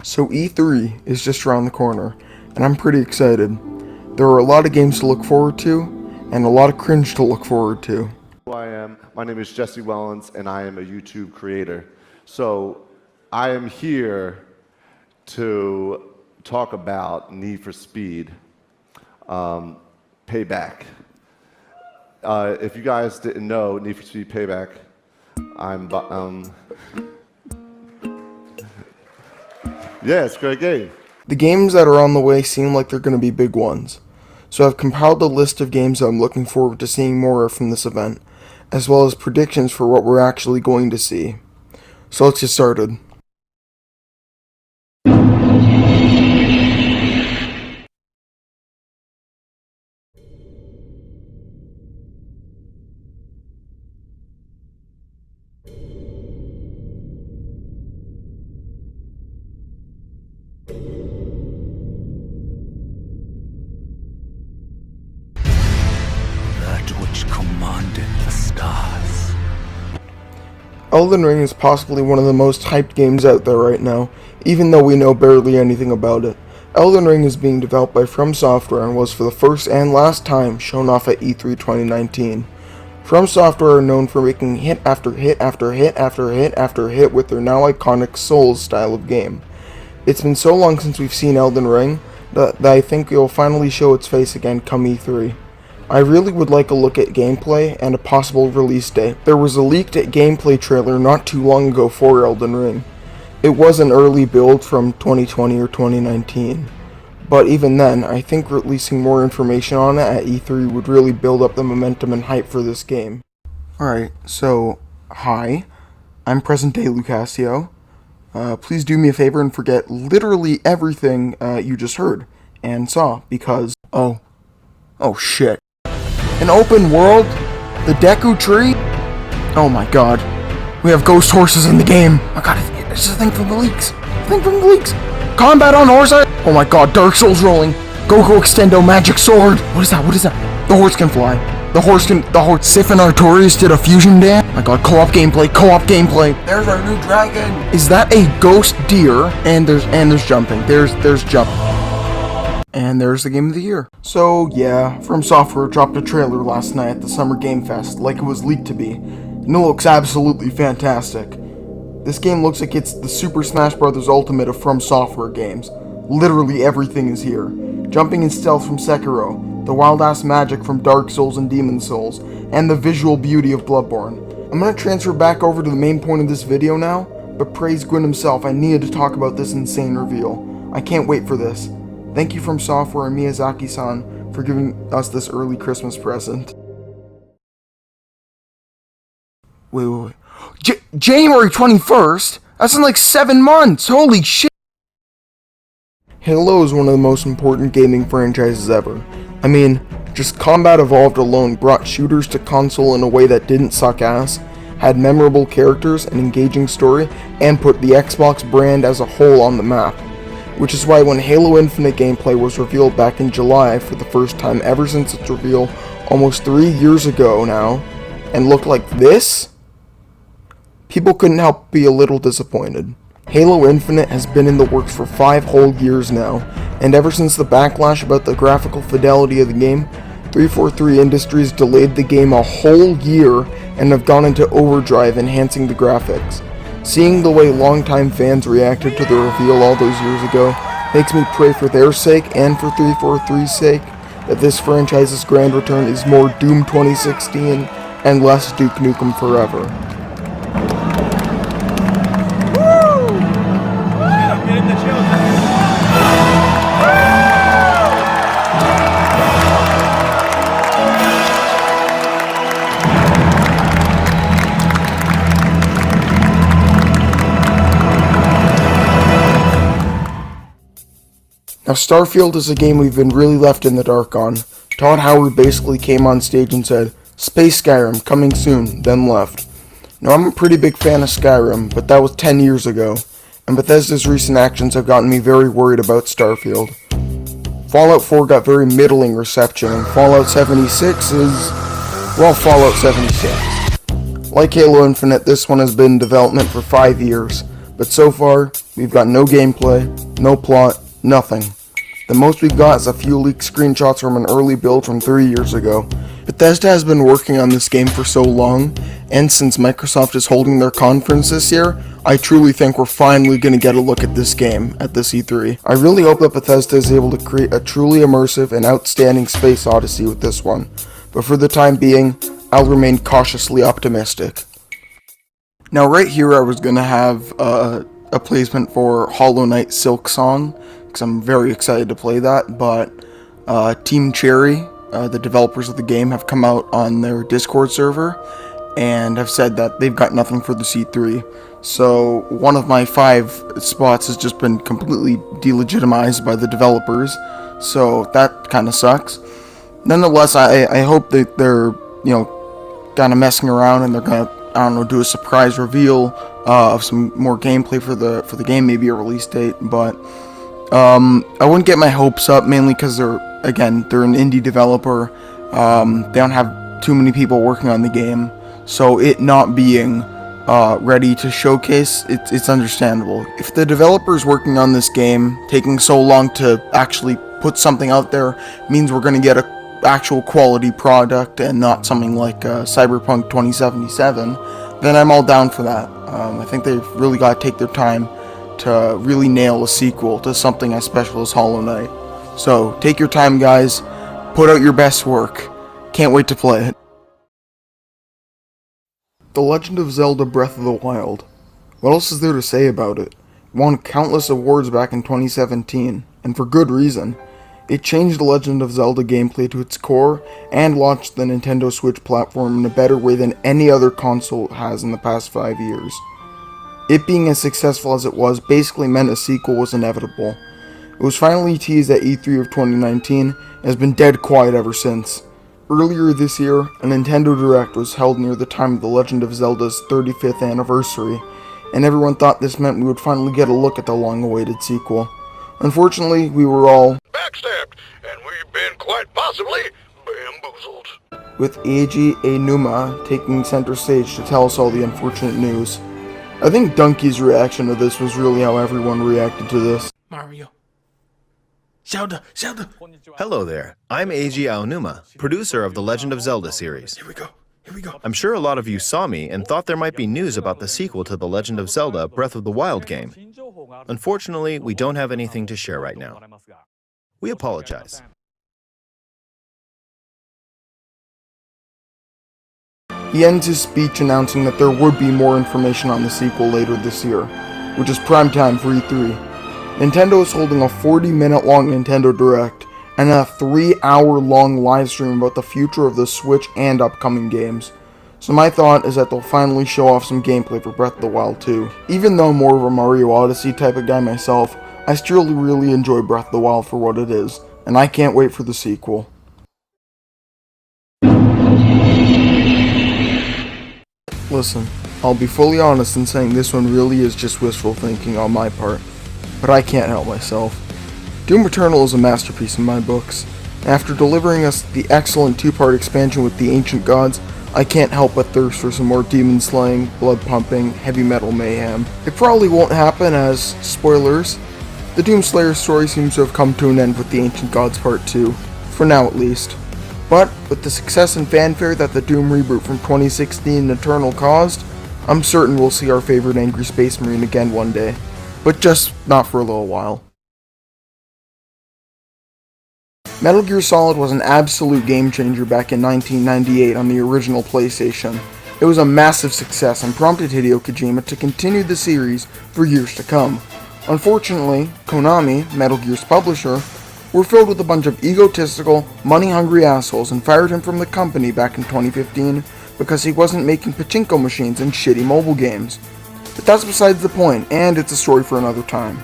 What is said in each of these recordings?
So E3 is just around the corner, and I'm pretty excited. There are a lot of games to look forward to, and a lot of cringe to look forward to. Who I am. My name is Jesse Wellens, and I am a YouTube creator. So I am here to talk about Need for Speed Payback. If you guys didn't know, Need for Speed Payback, yeah, it's a great game. The games that are on the way seem like they're going to be big ones. So I've compiled a list of games that I'm looking forward to seeing more of from this event, as well as predictions for what we're actually going to see. So let's get started. Which commanded the stars. Elden Ring is possibly one of the most hyped games out there right now, even though we know barely anything about it. Elden Ring is being developed by From Software and was for the first and last time shown off at E3 2019. From Software are known for making hit after hit after hit after hit after hit with their now iconic Souls style of game. It's been so long since we've seen Elden Ring that I think it will finally show its face again come E3. I really would like a look at gameplay and a possible release date. There was a leaked gameplay trailer not too long ago for Elden Ring. It was an early build from 2020 or 2019. But even then, I think releasing more information on it at E3 would really build up the momentum and hype for this game. Alright, so, hi. I'm present day Lucasio. Please do me a favor and forget literally everything you just heard and saw, because, oh shit. An open world? The Deku Tree? Oh my god. We have ghost horses in the game. Oh god, it's a thing from the leaks. Combat on horses? Oh my god, Dark Souls rolling. Goku Extendo Magic Sword. What is that? The horse can fly. Sif and Artorias did a fusion dance. Oh my god, co-op gameplay. There's our new dragon. Is that a ghost deer? And there's jumping. There's jumping. And there's the game of the year. So yeah, From Software dropped a trailer last night at the Summer Game Fest, like it was leaked to be. And it looks absolutely fantastic. This game looks like it's the Super Smash Bros. Ultimate of From Software games. Literally everything is here. Jumping and stealth from Sekiro, the wild-ass magic from Dark Souls and Demon Souls, and the visual beauty of Bloodborne. I'm gonna transfer back over to the main point of this video now, but praise Gwyn himself, I needed to talk about this insane reveal. I can't wait for this. Thank you From Software and Miyazaki-san for giving us this early Christmas present. Wait. January 21st? That's in like 7 months! Holy shit! Halo is one of the most important gaming franchises ever. I mean, just Combat Evolved alone brought shooters to console in a way that didn't suck ass, had memorable characters, an engaging story, and put the Xbox brand as a whole on the map. Which is why when Halo Infinite gameplay was revealed back in July for the first time ever since its reveal almost 3 years ago now, and looked like this, people couldn't help be a little disappointed. Halo Infinite has been in the works for 5 whole years now, and ever since the backlash about the graphical fidelity of the game, 343 Industries delayed the game a whole year and have gone into overdrive enhancing the graphics. Seeing the way longtime fans reacted to the reveal all those years ago makes me pray for their sake and for 343's sake that this franchise's grand return is more Doom 2016 and less Duke Nukem Forever. Now Starfield is a game we've been really left in the dark on. Todd Howard basically came on stage and said, "Space Skyrim, coming soon," then left. Now I'm a pretty big fan of Skyrim, but that was 10 years ago, and Bethesda's recent actions have gotten me very worried about Starfield. Fallout 4 got very middling reception, and Fallout 76 is, well, Fallout 76. Like Halo Infinite, this one has been in development for 5 years, But so far, we've got no gameplay, no plot, nothing. The most we've got is a few leaked screenshots from an early build from 3 years ago. Bethesda has been working on this game for so long, and since Microsoft is holding their conference this year, I truly think we're finally going to get a look at this game at this E3. I really hope that Bethesda is able to create a truly immersive and outstanding space odyssey with this one, but for the time being, I'll remain cautiously optimistic. Now right here I was going to have a placement for Hollow Knight Silk Song, because I'm very excited to play that, but Team Cherry, the developers of the game, have come out on their Discord server and have said that they've got nothing for the C3. So one of my 5 spots has just been completely delegitimized by the developers, so that kind of sucks. Nonetheless, I hope that they're, kind of messing around and they're going to, do a surprise reveal of some more gameplay for the game, maybe a release date, but I wouldn't get my hopes up, mainly because they're an indie developer. They don't have too many people working on the game, so it not being ready to showcase, it's understandable. If the developers working on this game taking so long to actually put something out there means we're going to get a actual quality product and not something like Cyberpunk 2077, then I'm all down for that. I think they've really got to take their time to really nail a sequel to something as special as Hollow Knight. So, take your time, guys. Put out your best work. Can't wait to play it. The Legend of Zelda Breath of the Wild. What else is there to say about it? It won countless awards back in 2017, and for good reason. It changed the Legend of Zelda gameplay to its core, and launched the Nintendo Switch platform in a better way than any other console has in the past 5 years. It being as successful as it was basically meant a sequel was inevitable. It was finally teased at E3 of 2019, and has been dead quiet ever since. Earlier this year, a Nintendo Direct was held near the time of The Legend of Zelda's 35th anniversary, and everyone thought this meant we would finally get a look at the long-awaited sequel. Unfortunately, we were all backstabbed, and we've been quite possibly bamboozled. With Eiji Aonuma taking center stage to tell us all the unfortunate news. I think Donkey's reaction to this was really how everyone reacted to this. Mario. Zelda. Hello there, I'm Eiji Aonuma, producer of the Legend of Zelda series. Here we go. I'm sure a lot of you saw me and thought there might be news about the sequel to the Legend of Zelda Breath of the Wild game. Unfortunately, we don't have anything to share right now. We apologize. He ends his speech announcing that there would be more information on the sequel later this year, which is prime time for E3. Nintendo is holding a 40-minute long Nintendo Direct and a 3-hour-long livestream about the future of the Switch and upcoming games. So my thought is that they'll finally show off some gameplay for Breath of the Wild 2. Even though I'm more of a Mario Odyssey type of guy myself, I still really enjoy Breath of the Wild for what it is, and I can't wait for the sequel. Listen, I'll be fully honest in saying this one really is just wishful thinking on my part, but I can't help myself. Doom Eternal is a masterpiece in my books. After delivering us the excellent 2-part expansion with the Ancient Gods, I can't help but thirst for some more demon slaying, blood pumping, heavy metal mayhem. It probably won't happen as, spoilers, the Doomslayer story seems to have come to an end with the Ancient Gods Part 2, for now at least. But, with the success and fanfare that the Doom reboot from 2016 Eternal caused, I'm certain we'll see our favorite angry space marine again one day. But just not for a little while. Metal Gear Solid was an absolute game changer back in 1998 on the original PlayStation. It was a massive success and prompted Hideo Kojima to continue the series for years to come. Unfortunately, Konami, Metal Gear's publisher, were filled with a bunch of egotistical, money-hungry assholes and fired him from the company back in 2015 because he wasn't making pachinko machines and shitty mobile games. But that's besides the point, and it's a story for another time.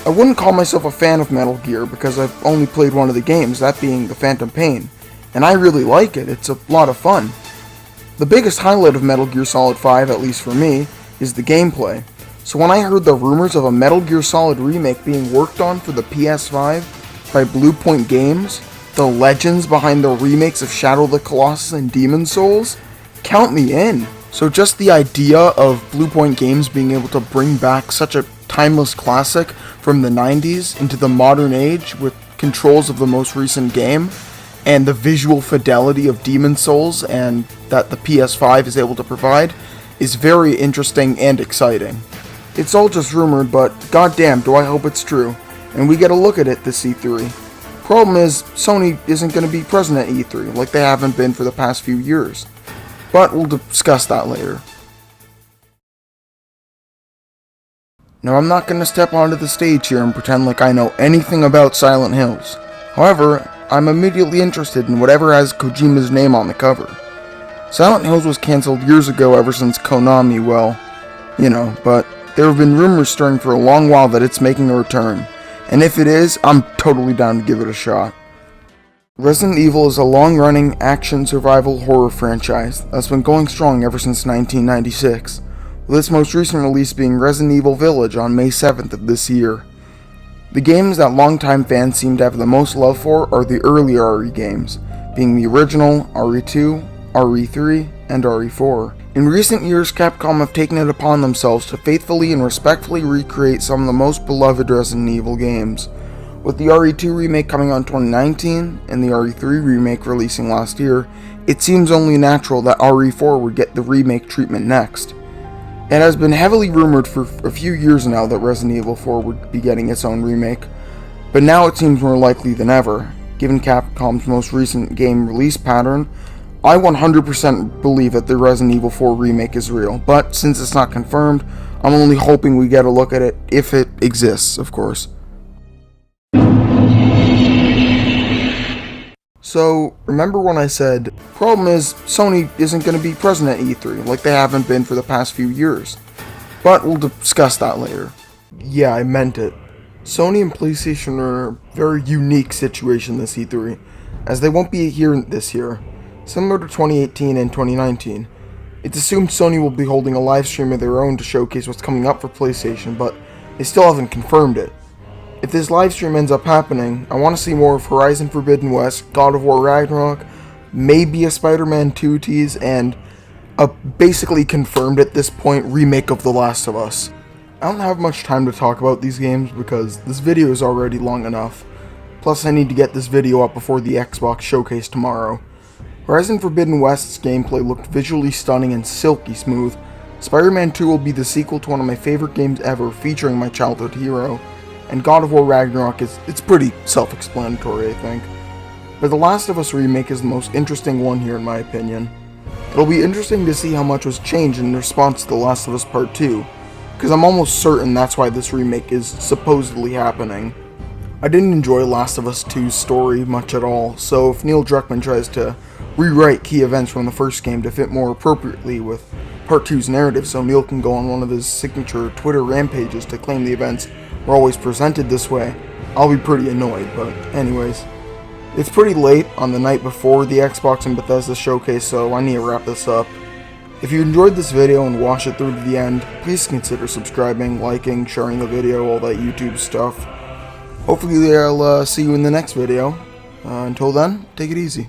I wouldn't call myself a fan of Metal Gear because I've only played one of the games, that being the Phantom Pain, and I really like it. It's a lot of fun. The biggest highlight of Metal Gear Solid 5, at least for me, is the gameplay. So when I heard the rumors of a Metal Gear Solid remake being worked on for the PS5 by Blue Point Games, the legends behind the remakes of Shadow of the Colossus and Demon's Souls, count me in. So just the idea of Blue Point Games being able to bring back such a timeless classic from the 90s into the modern age with controls of the most recent game, and the visual fidelity of Demon's Souls and that the PS5 is able to provide, is very interesting and exciting. It's all just rumored, but goddamn do I hope it's true, and we get a look at it this E3. Problem is, Sony isn't going to be present at E3 like they haven't been for the past few years. But we'll discuss that later. Now, I'm not going to step onto the stage here and pretend like I know anything about Silent Hills. However, I'm immediately interested in whatever has Kojima's name on the cover. Silent Hills was cancelled years ago ever since Konami, well, but there have been rumors stirring for a long while that it's making a return. And if it is, I'm totally down to give it a shot. Resident Evil is a long-running action survival horror franchise that's been going strong ever since 1996, with its most recent release being Resident Evil Village on May 7th of this year. The games that longtime fans seem to have the most love for are the earlier RE games, being the original, RE2, RE3, and RE4. In recent years, Capcom have taken it upon themselves to faithfully and respectfully recreate some of the most beloved Resident Evil games, with the RE2 remake coming out in 2019 and the RE3 remake releasing last year. It seems only natural that RE4 would get the remake treatment next. It has been heavily rumored for a few years now that Resident Evil 4 would be getting its own remake, but now it seems more likely than ever. Given Capcom's most recent game release pattern, I 100% believe that the Resident Evil 4 remake is real, but since it's not confirmed, I'm only hoping we get a look at it, if it exists, of course. So, remember when I said, problem is, Sony isn't going to be present at E3 like they haven't been for the past few years. But we'll discuss that later. Yeah, I meant it. Sony and PlayStation are in a very unique situation this E3, as they won't be here this year. Similar to 2018 and 2019, it's assumed Sony will be holding a live stream of their own to showcase what's coming up for PlayStation, but they still haven't confirmed it. If this live stream ends up happening, I want to see more of Horizon Forbidden West, God of War Ragnarok, maybe a Spider-Man 2 tease, and a basically confirmed at this point remake of The Last of Us. I don't have much time to talk about these games because this video is already long enough. Plus I need to get this video up before the Xbox showcase tomorrow. Horizon Forbidden West's gameplay looked visually stunning and silky smooth. Spider-Man 2 will be the sequel to one of my favorite games ever featuring my childhood hero. And God of War Ragnarok it's pretty self-explanatory, I think. But The Last of Us remake is the most interesting one here in my opinion. It'll be interesting to see how much was changed in response to The Last of Us Part 2, because I'm almost certain that's why this remake is supposedly happening. I didn't enjoy Last of Us 2's story much at all, so if Neil Druckmann tries to rewrite key events from the first game to fit more appropriately with Part 2's narrative so Neil can go on one of his signature Twitter rampages to claim the events were always presented this way, I'll be pretty annoyed, but anyways. It's pretty late on the night before the Xbox and Bethesda showcase, so I need to wrap this up. If you enjoyed this video and watched it through to the end, please consider subscribing, liking, sharing the video, all that YouTube stuff. Hopefully I'll see you in the next video. Until then, take it easy.